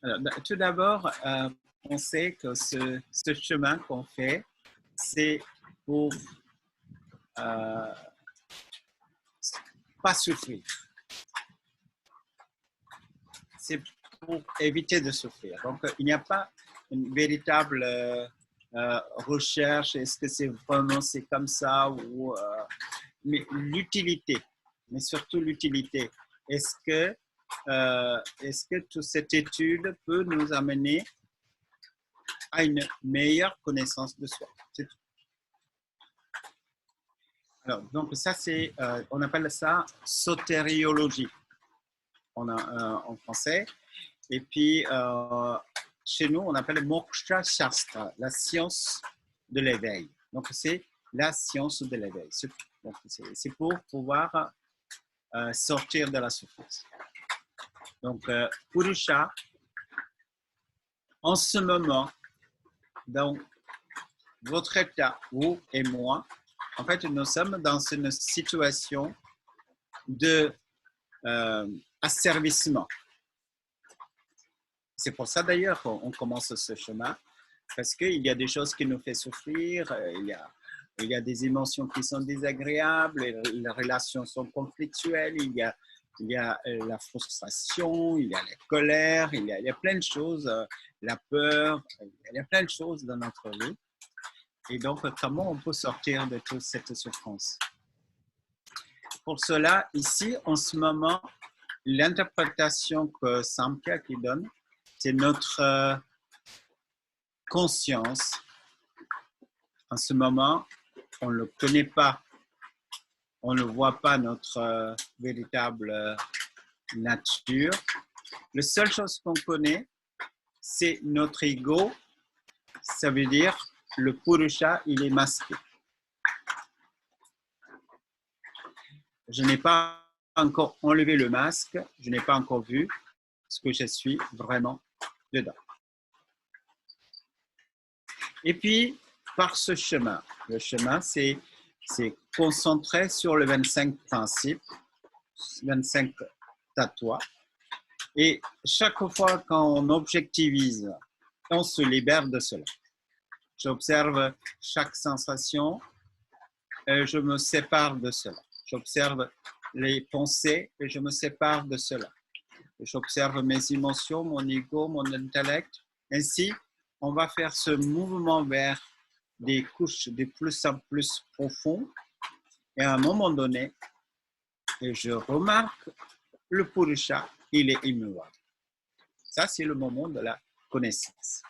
Alors, tout d'abord, on sait que ce chemin qu'on fait, c'est pour pas souffrir. C'est pour éviter de souffrir. Donc, il n'y a pas une véritable recherche. Est-ce que c'est vraiment c'est comme ça ou mais l'utilité, mais surtout l'utilité. Est-ce que toute cette étude peut nous amener à une meilleure connaissance de soi? C'est tout. Alors, donc ça, c'est, on appelle ça sotériologie en français. Et puis, chez nous, on appelle Moksha Shastra, la science de l'éveil. Donc, c'est la science de l'éveil. C'est pour pouvoir sortir de la souffrance. Donc, Purusha, en ce moment, dans votre état, vous et moi, en fait, nous sommes dans une situation de asservissement. C'est pour ça d'ailleurs qu'on commence ce chemin, parce qu'il y a des choses qui nous font souffrir, il y a des émotions qui sont désagréables, les relations sont conflictuelles, il y a la frustration, il y a la colère, il y a plein de choses, la peur, il y a plein de choses dans notre vie. Et donc, comment on peut sortir de toute cette souffrance? Pour cela, ici, en ce moment, l'interprétation que Samkhya qui donne, c'est notre conscience. En ce moment, on ne le connaît pas, on ne voit pas notre véritable nature. La seule chose qu'on connaît, c'est notre ego. Ça veut dire le Purusha, il est masqué. Je n'ai pas encore enlevé le masque, je n'ai pas encore vu ce que je suis vraiment dedans. Et puis, par ce chemin, le chemin, c'est concentré sur les 25 principes, 25 tatwas. Et chaque fois qu'on objectivise, on se libère de cela. J'observe chaque sensation et je me sépare de cela. J'observe les pensées et je me sépare de cela. J'observe mes émotions, mon ego, mon intellect. Ainsi, on va faire ce mouvement vers des couches de plus en plus profondes. Et à un moment donné, je remarque le Purusha, il est immuable. Ça, c'est le moment de la connaissance.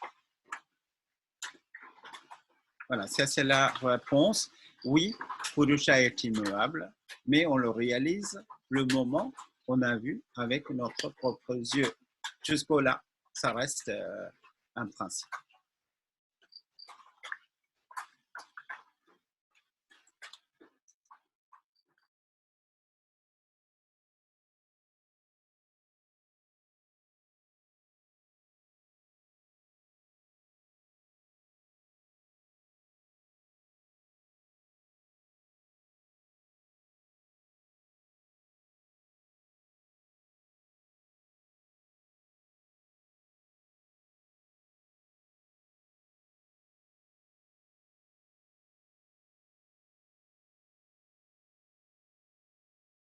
Voilà, ça c'est la réponse. Oui, Purusha est immuable, mais on le réalise le moment qu'on a vu avec notre propre yeux. Jusqu'au-là, ça reste un principe.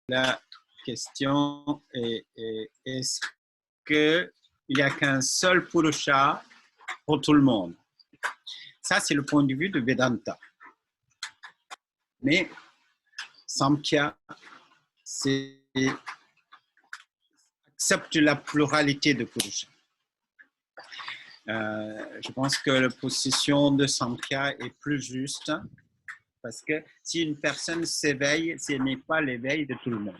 La question est est-ce qu'il n'y a qu'un seul Purusha pour tout le monde? Ça, c'est le point de vue de Vedanta. Mais Samkhya accepte la pluralité de Purusha. Je pense que la position de Samkhya est plus juste parce que si une personne s'éveille, ce n'est pas l'éveil de tout le monde.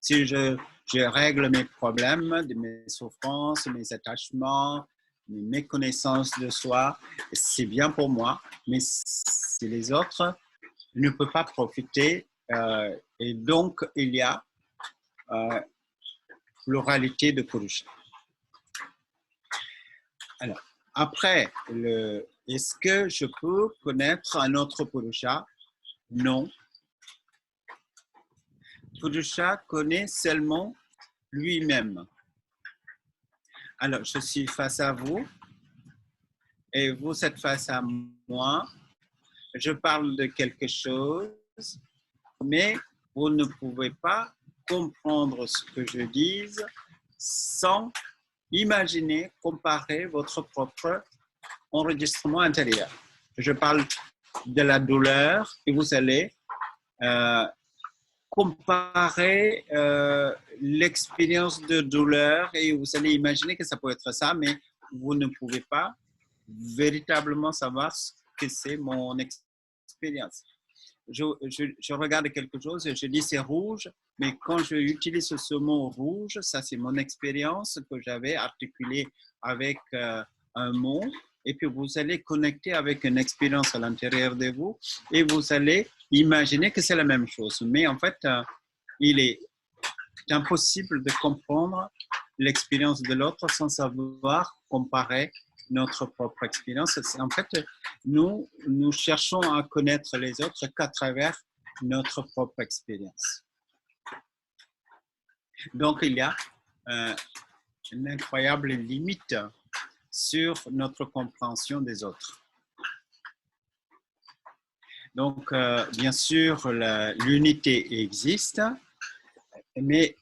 Si je règle mes problèmes, mes souffrances, mes attachements, mes méconnaissances de soi, c'est bien pour moi, mais si les autres ne peuvent pas profiter, et donc il y a pluralité de Purusha. Alors, après, est-ce que je peux connaître un autre Purusha? Non. Purusha connaît seulement lui-même. Alors, je suis face à vous et vous êtes face à moi. Je parle de quelque chose, mais vous ne pouvez pas comprendre ce que je dis sans imaginer, comparer votre propre enregistrement intérieur. Je parle de la douleur et vous allez comparer l'expérience de douleur et vous allez imaginer que ça peut être ça, mais vous ne pouvez pas véritablement savoir ce que c'est mon expérience. Je regarde quelque chose et je dis c'est rouge, mais quand je utilise ce mot rouge, ça c'est mon expérience que j'avais articulée avec un mot. Et puis vous allez connecter avec une expérience à l'intérieur de vous et vous allez imaginer que c'est la même chose. Mais en fait, il est impossible de comprendre l'expérience de l'autre sans savoir comparer notre propre expérience. En fait, nous cherchons à connaître les autres qu'à travers notre propre expérience. Donc, il y a une incroyable limite sur notre compréhension des autres. Donc, bien sûr, l'unité existe, mais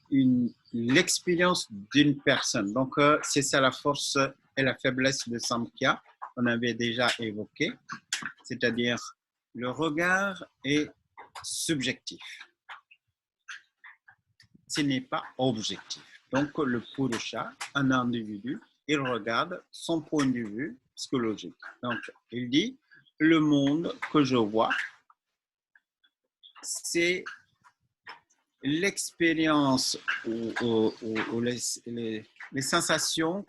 l'expérience d'une personne. Donc, c'est ça la force et la faiblesse de Samkhya, on avait déjà évoqué, c'est-à-dire le regard est subjectif. Ce n'est pas objectif. Donc, le Purusha, un individu, il regarde son point de vue psychologique. Donc, il dit, le monde que je vois, c'est l'expérience ou les sensations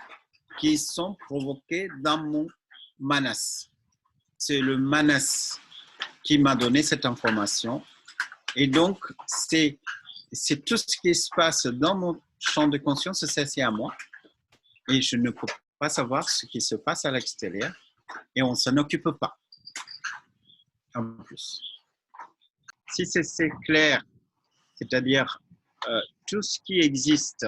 qui sont provoquées dans mon manas. C'est le manas qui m'a donné cette information. Et donc, c'est tout ce qui se passe dans mon champ de conscience, c'est à moi. Et je ne peux pas savoir ce qui se passe à l'extérieur. Et on ne s'en occupe pas. En plus. Si c'est clair, c'est-à-dire tout ce qui existe,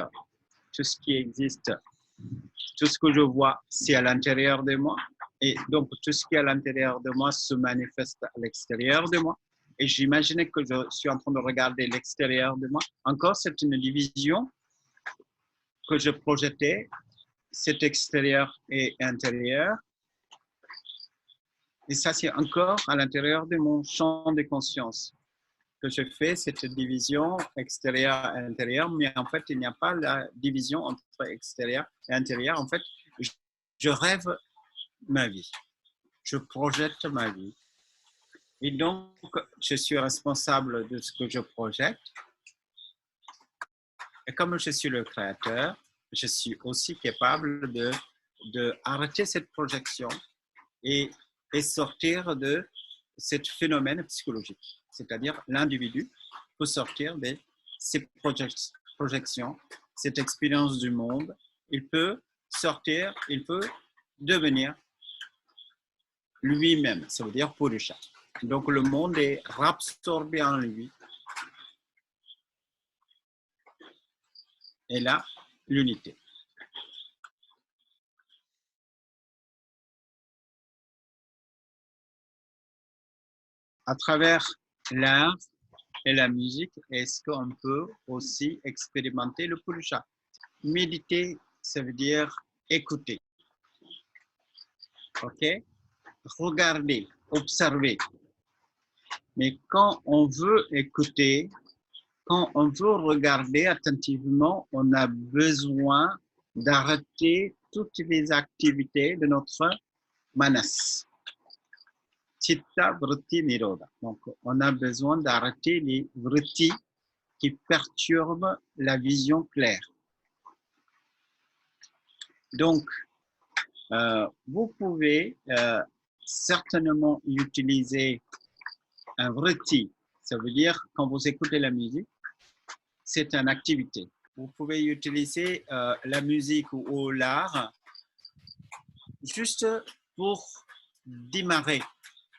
tout ce que je vois, c'est à l'intérieur de moi. Et donc, tout ce qui est à l'intérieur de moi se manifeste à l'extérieur de moi. Et j'imaginais que je suis en train de regarder l'extérieur de moi. Encore, c'est une division que je projetais, cet extérieur et intérieur. Et ça, c'est encore à l'intérieur de mon champ de conscience que je fais cette division extérieur et intérieur, mais en fait, il n'y a pas la division entre extérieur et intérieur. En fait, je rêve ma vie, je projette ma vie. Et donc, je suis responsable de ce que je projette. Et comme je suis le créateur, je suis aussi capable de arrêter cette projection et sortir de ce phénomène psychologique. C'est-à-dire l'individu peut sortir de ses projections, cette expérience du monde. Il peut sortir, il peut devenir lui-même, ça veut dire Purusha. Donc le monde est absorbé en lui. Et là, l'unité. À travers l'art et la musique, est-ce qu'on peut aussi expérimenter le Purusha? Méditer, ça veut dire écouter. OK? Regarder, observer. Mais quand on veut écouter, quand on veut regarder attentivement, on a besoin d'arrêter toutes les activités de notre manas. Chitta, vritti, nirodha. Donc, on a besoin d'arrêter les vrittis qui perturbent la vision claire. Donc, vous pouvez certainement utiliser un vritti. Ça veut dire, quand vous écoutez la musique, c'est une activité. Vous pouvez utiliser la musique ou l'art juste pour démarrer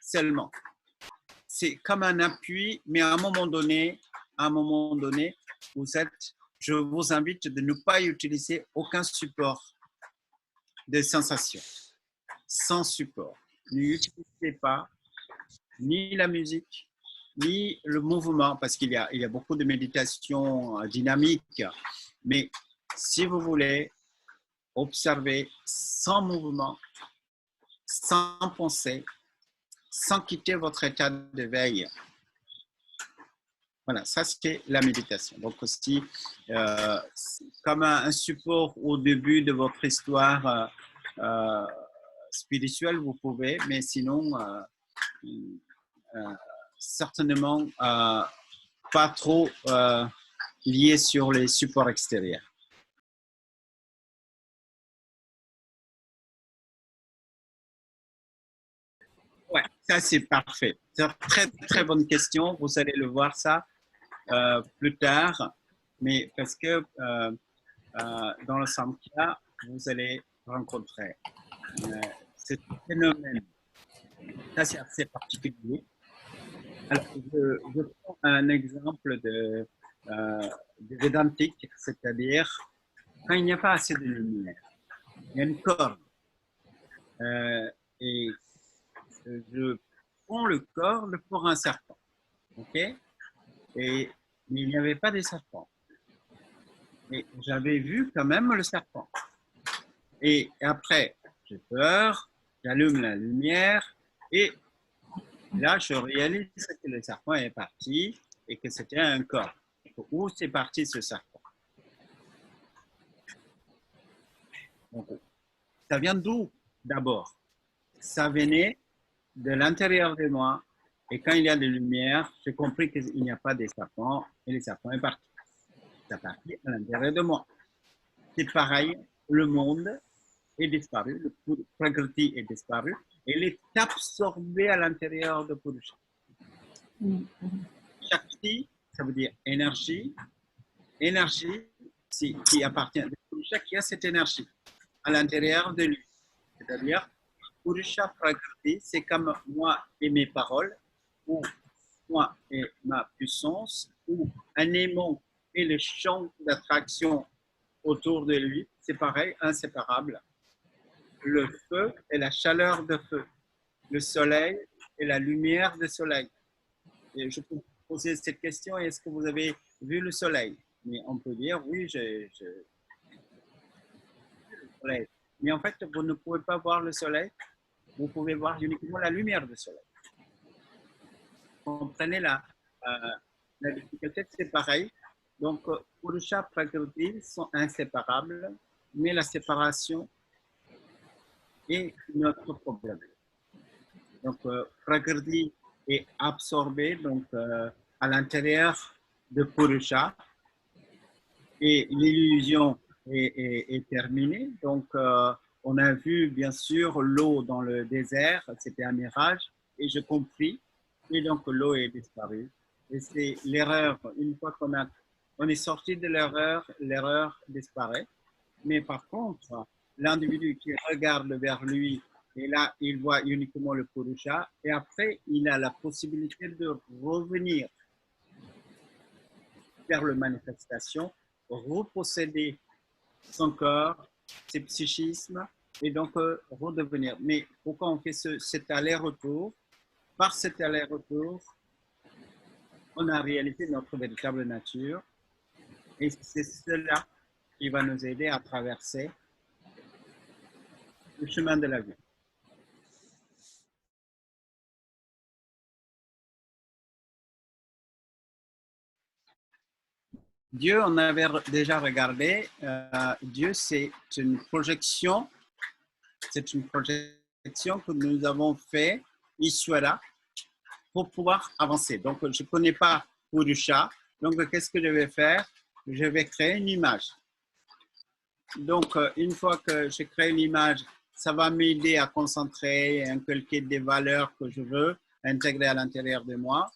seulement. C'est comme un appui, mais à un moment donné, je vous invite de ne pas utiliser aucun support des sensations, sans support. N'utilisez pas ni la musique, ni le mouvement, parce qu'il y a beaucoup de méditation dynamique. Mais si vous voulez observer sans mouvement, sans pensée, sans quitter votre état de veille. Voilà, ça c'est la méditation. Donc aussi, comme un support au début de votre histoire spirituelle, vous pouvez, mais sinon, certainement pas trop lié sur les supports extérieurs. Ouais, ça c'est parfait. C'est une très très bonne question. Vous allez le voir ça plus tard, mais parce que dans le Samkhya, vous allez rencontrer ce phénomène. Ça c'est assez particulier. Alors, je prends un exemple de Védantique, c'est-à-dire quand il n'y a pas assez de lumière, il y a une corde. Et je prends le corps pour un serpent. OK? Mais il n'y avait pas de serpent. Et j'avais vu quand même le serpent. Et après, j'ai peur, j'allume la lumière et là, je réalise que le serpent est parti et que c'était un corps. Où c'est parti ce serpent? Donc, ça vient d'où d'abord? Ça venait de l'intérieur de moi. Et quand il y a de lumière, j'ai compris qu'il n'y a pas de serpent et le serpent est parti. Ça partit à l'intérieur de moi. C'est pareil, le monde est disparu, le Prakriti est disparu, et il est absorbé à l'intérieur de Purusha. Shakti, ça veut dire énergie, énergie qui appartient à Purusha, qui a cette énergie à l'intérieur de lui. C'est-à-dire, Purusha Prakriti, c'est comme moi et mes paroles, ou moi et ma puissance, ou un aimant et le champ d'attraction autour de lui, c'est pareil, inséparable. Le feu et la chaleur de feu, le soleil et la lumière du soleil. Et je peux poser cette question, est-ce que vous avez vu le soleil? Mais on peut dire, oui, j'ai vu le soleil. Mais en fait, vous ne pouvez pas voir le soleil, vous pouvez voir uniquement la lumière du soleil. Vous comprenez la difficulté, c'est pareil. Donc, Purusha Prakriti sont inséparables, mais la séparation est notre problème. Donc, Prakriti est absorbé donc, à l'intérieur de Purusha et l'illusion est terminée. Donc, on a vu bien sûr l'eau dans le désert, c'était un mirage, et j'ai compris, et donc l'eau est disparue. Et c'est l'erreur, une fois on est sorti de l'erreur, l'erreur disparaît. Mais par contre, l'individu qui regarde vers lui, et là, il voit uniquement le Purusha, et après, il a la possibilité de revenir vers la manifestation, reposséder son corps, ses psychismes, et donc redevenir. Mais pourquoi on fait cet aller-retour? Par cet aller-retour, on a réalisé notre véritable nature, et c'est cela qui va nous aider à traverser le chemin de la vie. Dieu, on avait déjà regardé, Dieu c'est une projection que nous avons fait, Ishwara, pour pouvoir avancer. Donc, je ne connais pas Purusha, donc qu'est-ce que je vais faire? Je vais créer une image. Donc, une fois que je crée une image, ça va m'aider à concentrer, à inculquer des valeurs que je veux intégrer à l'intérieur de moi.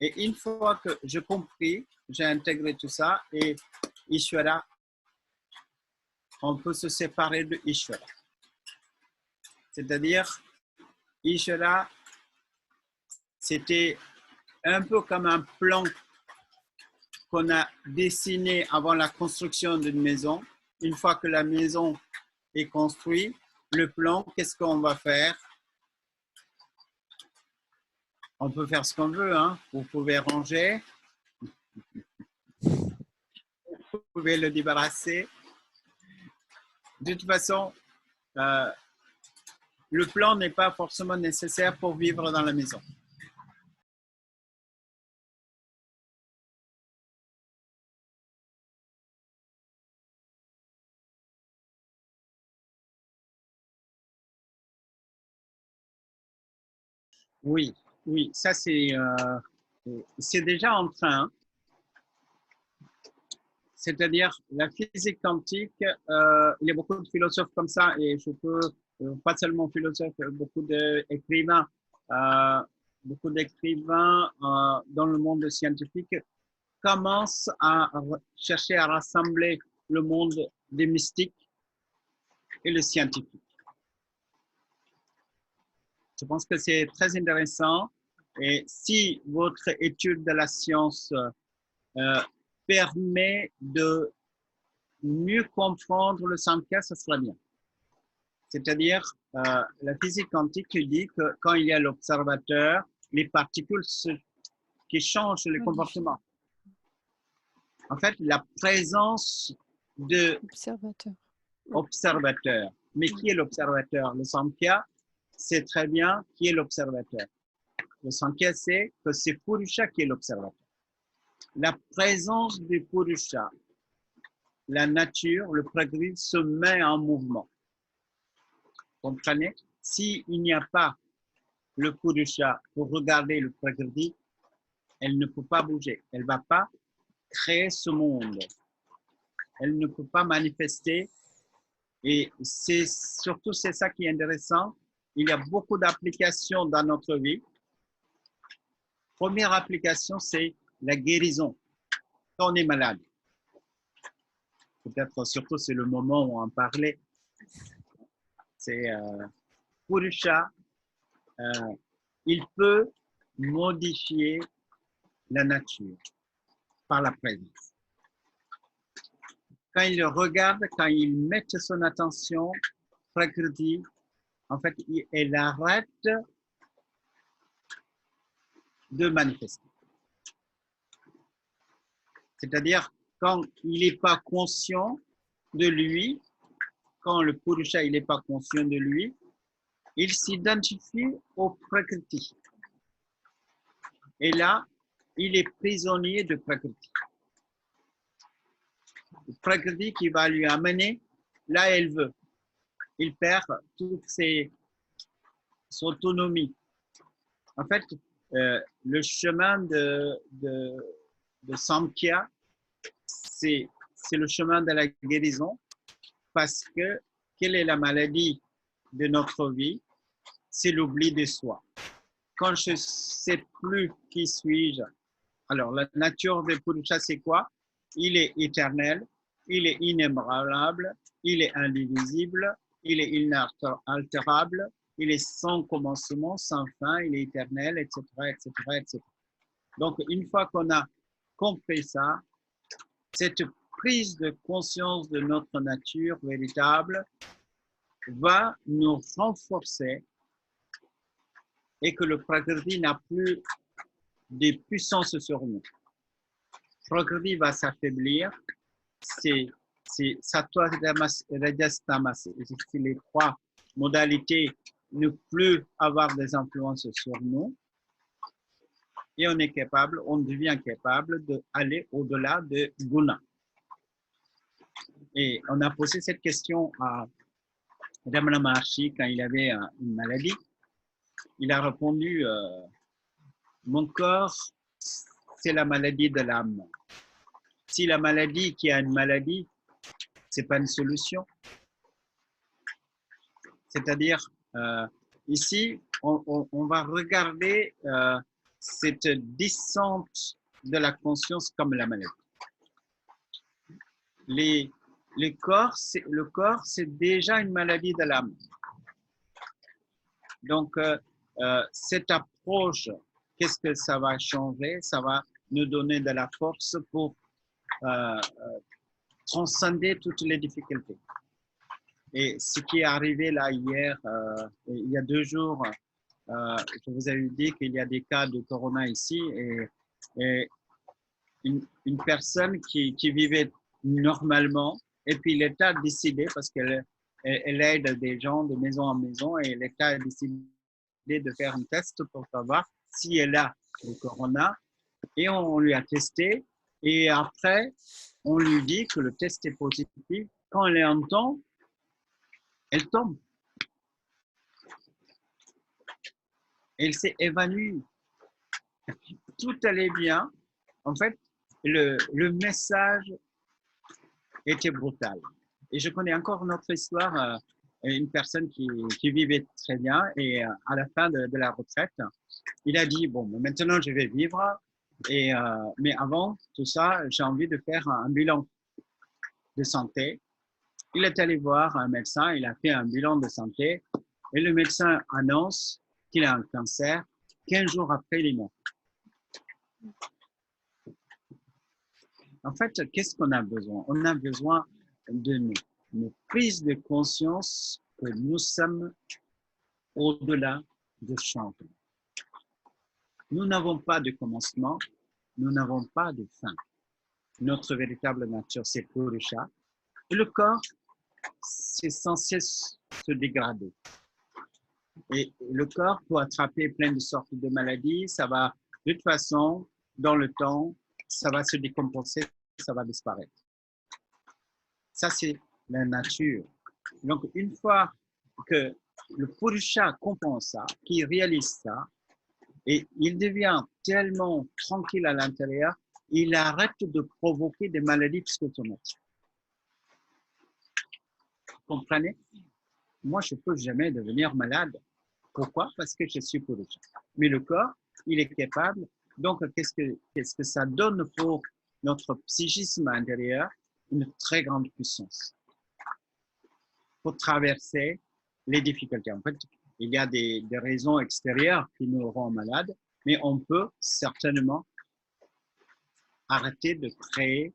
Et une fois que j'ai compris, j'ai intégré tout ça et Ishwara, on peut se séparer de Ishwara. C'est-à-dire, Ishwara, c'était un peu comme un plan qu'on a dessiné avant la construction d'une maison. Une fois que la maison est construite, le plan, qu'est-ce qu'on va faire? On peut faire ce qu'on veut, hein. Vous pouvez ranger, vous pouvez le débarrasser. De toute façon, le plan n'est pas forcément nécessaire pour vivre dans la maison. Oui, oui, ça c'est déjà en train. C'est-à-dire la physique quantique, il y a beaucoup de philosophes comme ça, et je peux, pas seulement philosophes, beaucoup d'écrivains dans le monde scientifique commencent à chercher à rassembler le monde des mystiques et le scientifique. Je pense que c'est très intéressant, et si votre étude de la science permet de mieux comprendre le Sankhya, ça sera bien. C'est-à-dire, la physique quantique dit que quand il y a l'observateur, les particules qui changent les comportements. En fait, la présence de observateur. Mais qui est l'observateur? Le Sankhya, c'est très bien qui est l'observateur. Le Sankhya, c'est que c'est Purusha qui est l'observateur. La présence du Purusha, la nature, le Prakriti se met en mouvement. Comprenez? S'il n'y a pas le Purusha pour regarder le Prakriti, elle ne peut pas bouger. Elle ne va pas créer ce monde. Elle ne peut pas manifester. Et c'est surtout ça qui est intéressant. Il y a beaucoup d'applications dans notre vie. Première application, c'est la guérison. Quand on est malade, peut-être surtout c'est le moment où on parlait, c'est Purusha, il peut modifier la nature par la présence. Quand il regarde, quand il met son attention, Prakriti, en fait, elle arrête de manifester. C'est-à-dire, quand il n'est pas conscient de lui, quand le Purusha il n'est pas conscient de lui, il s'identifie au Prakriti. Et là, il est prisonnier de Prakriti. Le Prakriti qui va lui amener là où elle veut. Il perd toute son autonomie. En fait, le chemin de Samkhya, c'est le chemin de la guérison, parce que quelle est la maladie de notre vie? C'est l'oubli de soi. Quand je ne sais plus qui suis-je, alors la nature de Purusha, c'est quoi? Il est éternel, il est inébranlable, il est indivisible, il est inaltérable, il est sans commencement, sans fin, il est éternel, etc., etc., etc. Donc, une fois qu'on a compris ça, cette prise de conscience de notre nature véritable va nous renforcer, et que le Prakriti n'a plus de puissance sur nous. Le Prakriti va s'affaiblir, c'est Sattva, Rajas, Tamas, c'est les trois modalités, ne plus avoir des influences sur nous, et on devient capable d'aller au-delà de Guna. Et on a posé cette question à Ramana Maharshi quand il avait une maladie. Il a répondu, mon corps, c'est la maladie de l'âme. Si la maladie qui a une maladie, ce n'est pas une solution. C'est-à-dire, ici, on va regarder cette descente de la conscience comme la maladie. Le corps, c'est déjà une maladie de l'âme. Donc, cette approche, qu'est-ce que ça va changer? Ça va nous donner de la force pour transcender toutes les difficultés. Et ce qui est arrivé là hier, il y a 2 jours, je vous avais dit qu'il y a des cas de corona ici et une personne qui vivait normalement et puis l'État a décidé, parce qu'elle aide des gens de maison en maison, et l'État a décidé de faire un test pour savoir si elle a le corona, et on lui a testé et après on lui dit que le test est positif. Quand elle entend, elle tombe. Elle s'est évanouie. Tout allait bien. En fait, le message était brutal. Et je connais encore notre histoire, une personne qui vivait très bien, et à la fin de la retraite, il a dit, bon, maintenant je vais vivre, mais avant tout ça, j'ai envie de faire un bilan de santé. Il est allé voir un médecin, il a fait un bilan de santé, et le médecin annonce qu'il a un cancer. 15 jours après, il est mort. En fait, qu'est-ce qu'on a besoin? On a besoin d'une prise de conscience que nous sommes au-delà du changement. Nous n'avons pas de commencement, nous n'avons pas de fin. Notre véritable nature, c'est Purusha. Et le corps, c'est censé se dégrader. Et le corps, pour attraper plein de sortes de maladies, ça va, de toute façon, dans le temps, ça va se décomposer, ça va disparaître. Ça, c'est la nature. Donc, une fois que le Purusha comprend ça, qu'il réalise ça, et il devient tellement tranquille à l'intérieur, il arrête de provoquer des maladies psychosomatiques. Vous comprenez? Moi, je ne peux jamais devenir malade. Pourquoi? Parce que je suis Purusha. Mais le corps, il est capable. Donc, qu'est-ce que ça donne pour notre psychisme intérieur? Une très grande puissance pour traverser les difficultés. En fait, il y a des raisons extérieures qui nous rendent malades, mais on peut certainement arrêter de créer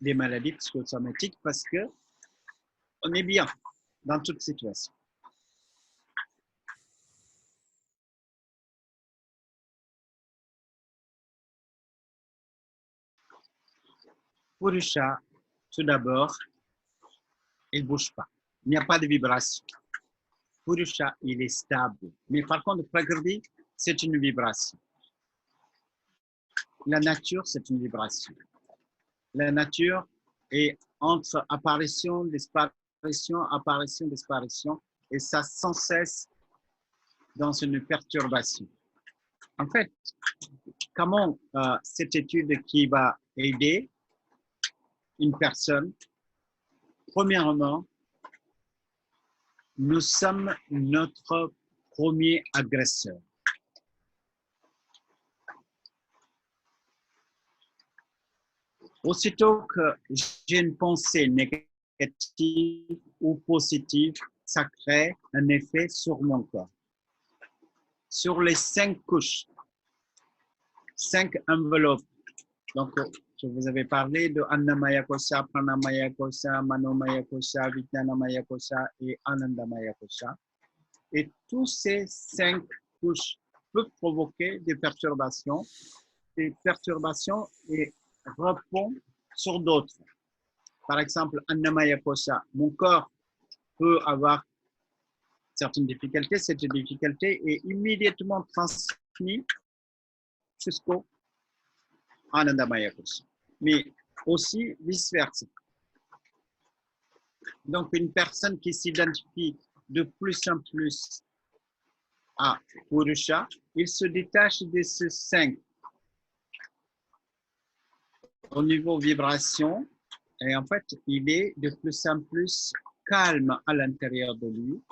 des maladies psychosomatiques parce qu'on est bien dans toute situation. Purusha, tout d'abord, il ne bouge pas. Il n'y a pas de vibration. Purusha, il est stable. Mais par contre, Prakriti, c'est une vibration. La nature, c'est une vibration. La nature est entre apparition, disparition, apparition, disparition, et ça sans cesse dans une perturbation. En fait, comment cette étude qui va aider une personne? Premièrement, nous sommes notre premier agresseur. Aussitôt que j'ai une pensée négative ou positive, ça crée un effet sur mon corps. Sur les 5 couches, 5 enveloppes. Donc, je vous avais parlé de Annamaya Kosha, Pranamaya Kosha, Manomaya Kosha, Vijnanamaya Kosha et Anandamaya Kosha. Et tous ces 5 couches peuvent provoquer des perturbations et répondent sur d'autres. Par exemple, Annamaya Kosha, mon corps peut avoir certaines difficultés, cette difficulté est immédiatement transmise jusqu'au Anandamaya Kosha, mais aussi vice-versa. Donc, une personne qui s'identifie de plus en plus à Purusha, il se détache de ces 5 au niveau vibration, et en fait, il est de plus en plus calme à l'intérieur de lui.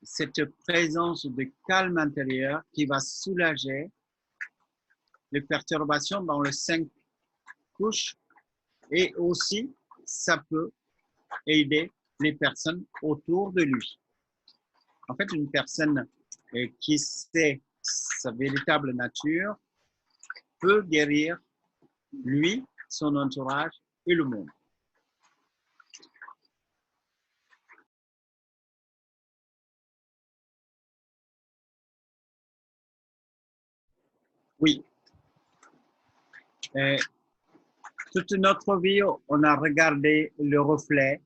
Cette présence de calme intérieur qui va soulager les perturbations dans les 5 couches, et aussi, ça peut aider les personnes autour de lui. En fait, une personne qui sait sa véritable nature peut guérir lui, son entourage et le monde. Oui. Et toute notre vie, on a regardé le reflet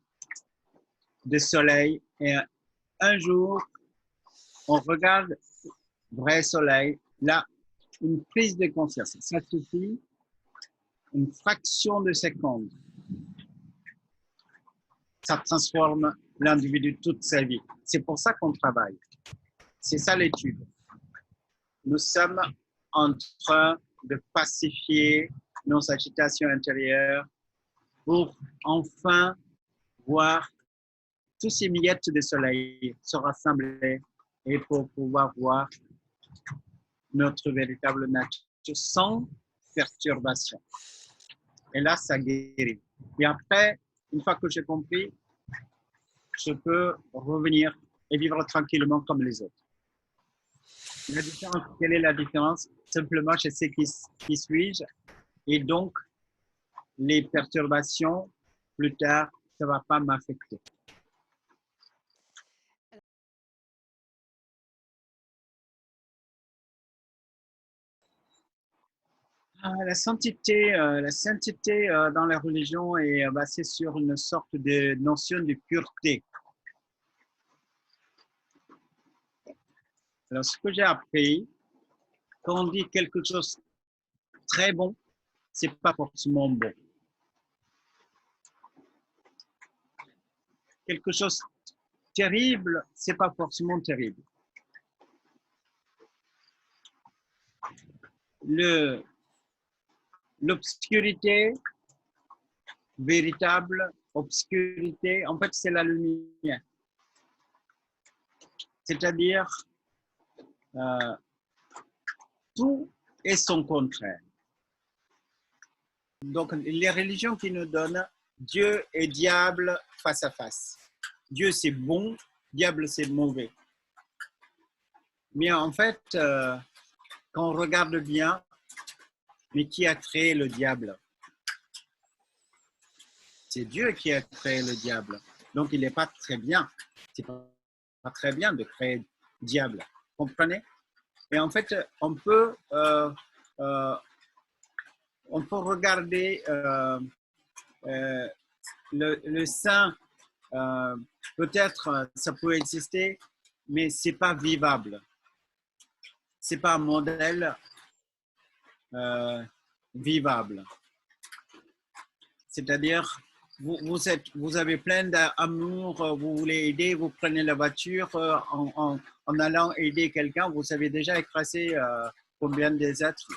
du soleil et un jour, on regarde vrai soleil. Là, une prise de conscience. Ça suffit une fraction de seconde. Ça transforme l'individu toute sa vie. C'est pour ça qu'on travaille. C'est ça l'étude. Nous sommes en train de pacifier nos agitations intérieures pour enfin voir tous ces miettes de soleil se rassembler et pour pouvoir voir notre véritable nature sans perturbation. Et là, ça guérit. Et après, une fois que j'ai compris, je peux revenir et vivre tranquillement comme les autres. La différence, quelle est la différence? Simplement, je sais qui suis-je et donc les perturbations, plus tard, ça ne va pas m'affecter. La sainteté dans la religion est basée sur une sorte de notion de pureté. Alors, ce que j'ai appris, quand on dit quelque chose de très bon, ce n'est pas forcément bon. Quelque chose de terrible, ce n'est pas forcément terrible. L'obscurité véritable, obscurité, en fait, c'est la lumière. C'est-à-dire, tout est son contraire. Donc, les religions qui nous donnent Dieu et diable face à face. Dieu, c'est bon, diable, c'est mauvais. Mais en fait, quand on regarde bien, mais qui a créé le diable? C'est Dieu qui a créé le diable. Donc, il n'est pas très bien. C'est pas très bien de créer diable. Comprenez? Et en fait, on peut regarder le saint. Peut-être ça peut exister, mais c'est pas vivable. C'est pas un modèle vivable. C'est-à-dire, vous avez plein d'amour, vous voulez aider, vous prenez la voiture en allant aider quelqu'un, vous avez déjà écrasé combien des êtres.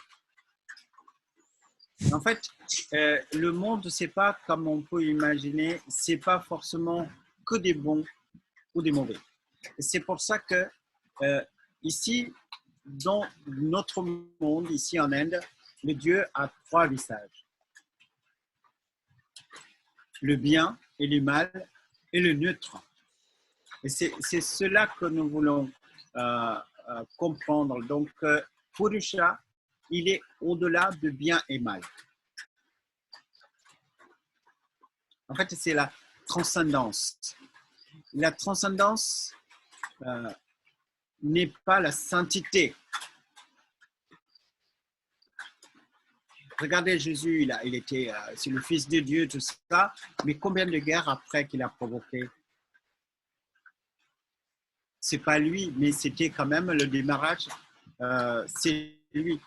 En fait, le monde, c'est pas comme on peut imaginer, c'est pas forcément que des bons ou des mauvais. C'est pour ça que ici, dans notre monde, ici en Inde, le Dieu a 3 visages. Le bien et le mal et le neutre. Et c'est cela que nous voulons comprendre. Donc, Purusha, il est au-delà de bien et mal. En fait, c'est la transcendance. La transcendance n'est pas la sainteté. Regardez Jésus, c'est le Fils de Dieu, tout ça, mais combien de guerres après qu'il a provoqué? C'est pas lui, mais c'était quand même le démarrage, c'est lui.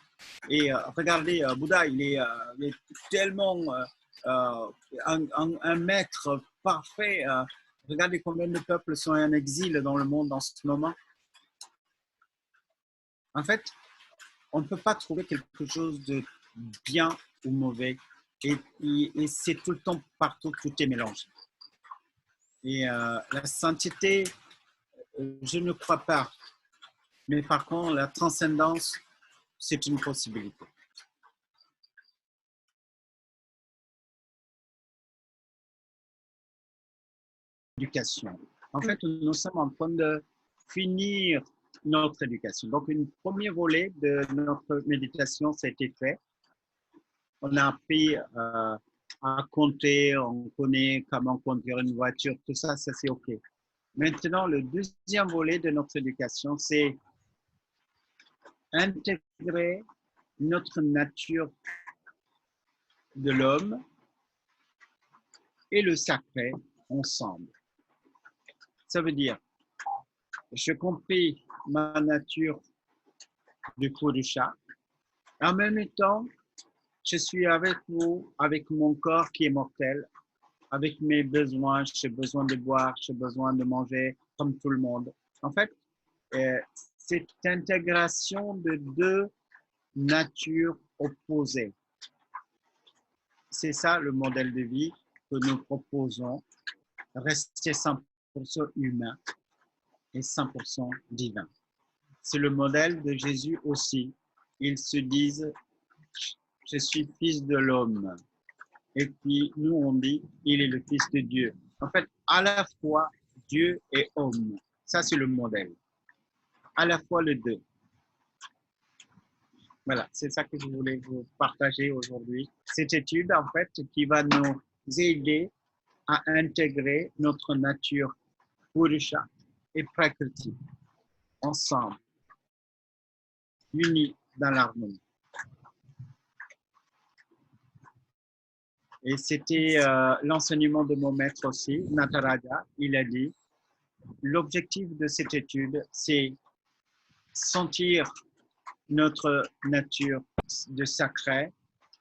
Et regardez, Bouddha, il est tellement un maître parfait. Regardez combien de peuples sont en exil dans le monde en ce moment. En fait, on ne peut pas trouver quelque chose de bien ou mauvais. Et c'est tout le temps, partout, tout est mélangé. Et la sainteté, je ne crois pas. Mais par contre, la transcendance, c'est une possibilité. Éducation. En fait, nous sommes en train de finir notre éducation. Donc, un premier volet de notre méditation, ça a été fait. On a appris à compter, on connaît comment conduire une voiture, tout ça, ça c'est OK. Maintenant, le deuxième volet de notre éducation, c'est intégrer notre nature de l'homme et le sacré ensemble. Ça veut dire, j'ai compris ma nature du Purusha. En même temps, je suis avec vous, avec mon corps qui est mortel, avec mes besoins. J'ai besoin de boire, j'ai besoin de manger, comme tout le monde. En fait, cette intégration de deux natures opposées. C'est ça le modèle de vie que nous proposons, rester 100% humain et 100% divin. C'est le modèle de Jésus aussi. Ils se disent, je suis fils de l'homme. Et puis nous, on dit, il est le fils de Dieu. En fait, à la fois Dieu et homme. Ça, c'est le modèle. À la fois les deux. Voilà, c'est ça que je voulais vous partager aujourd'hui. Cette étude, en fait, qui va nous aider à intégrer notre nature Purusha et Prakriti ensemble, unis dans l'harmonie. Et c'était l'enseignement de mon maître aussi, Nataraja. Il a dit, l'objectif de cette étude, c'est sentir notre nature de sacré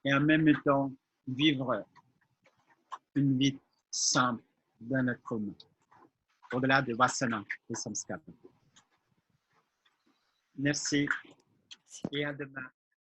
et en même temps vivre une vie simple dans notre monde, au-delà de Vasana et Samskara. Merci et à demain.